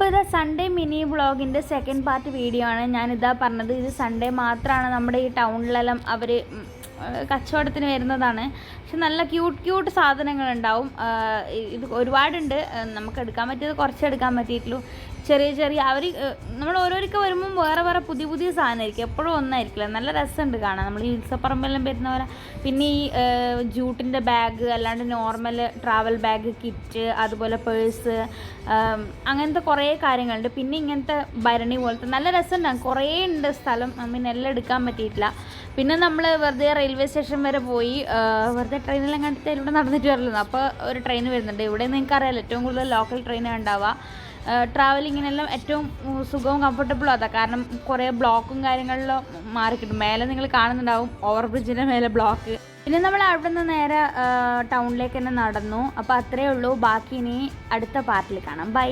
അപ്പോൾ ഇത് Sunday mini വ്ളോഗിൻ്റെ സെക്കൻഡ് പാർട്ട് വീഡിയോ ആണ്. ഞാനിതാ പറഞ്ഞത്, ഇത് സൺഡേ മാത്രമാണ് നമ്മുടെ ഈ ടൗണിലെല്ലാം അവർ കച്ചവടത്തിന് വരുന്നതാണ്. പക്ഷെ നല്ല ക്യൂട്ട് സാധനങ്ങളുണ്ടാവും. ഇത് ഒരുപാടുണ്ട്. നമുക്ക് എടുക്കാൻ പറ്റിയത് കുറച്ചെടുക്കാൻ പറ്റിയിട്ടുള്ളൂ. ചെറിയ അവർ നമ്മൾ ഓരോരിക്കൽ വരുമ്പം വേറെ പുതിയ സാധനമായിരിക്കും, എപ്പോഴും ഒന്നായിരിക്കില്ല. നല്ല രസമുണ്ട് കാണാൻ. നമ്മൾ ഈ ഉത്സവപ്പറമ്പെല്ലാം വരുന്ന പോലെ. പിന്നെ ഈ ജൂട്ടിൻ്റെ ബാഗ്, അല്ലാണ്ട് നോർമൽ ട്രാവൽ ബാഗ്, കിറ്റ്, അതുപോലെ പേഴ്സ്, അങ്ങനത്തെ കുറേ കാര്യങ്ങളുണ്ട്. പിന്നെ ഇങ്ങനത്തെ ഭരണി പോലത്തെ നല്ല രസമുണ്ടാകും. കുറേ ഉണ്ട് സ്ഥലം. പിന്നെ എല്ലാം എടുക്കാൻ പറ്റിയിട്ടില്ല. പിന്നെ നമ്മൾ വെറുതെ റെയിൽവേ സ്റ്റേഷൻ വരെ പോയി. വെറുതെ ട്രെയിനെല്ലാം കണ്ടിട്ട് ഇവിടെ നടന്നിട്ട് വരലുന്നു. അപ്പോൾ ഒരു ട്രെയിൻ വരുന്നുണ്ട്. ഇവിടെ നിങ്ങൾക്ക് അറിയാമല്ലോ, ഏറ്റവും കൂടുതൽ ലോക്കൽ ട്രെയിനാണ് ഉണ്ടാവുക. ട്രാവലിങ്ങിനെല്ലാം ഏറ്റവും സുഖവും കംഫർട്ടബിളും അതാ. കാരണം കുറേ ബ്ലോക്കും കാര്യങ്ങളിലും മാറിക്കിട്ടും. മേലെ നിങ്ങൾ കാണുന്നുണ്ടാവും, ഓവർ ബ്രിഡ്ജിൻ്റെ മേലെ ബ്ലോക്ക്. പിന്നെ നമ്മൾ അവിടെ നിന്ന് നേരെ ടൗണിലേക്ക് തന്നെ നടന്നു. അപ്പോൾ അത്രയേ ഉള്ളൂ. ബാക്കി ഇനി അടുത്ത പാർട്ടിൽ കാണാം. ബൈ.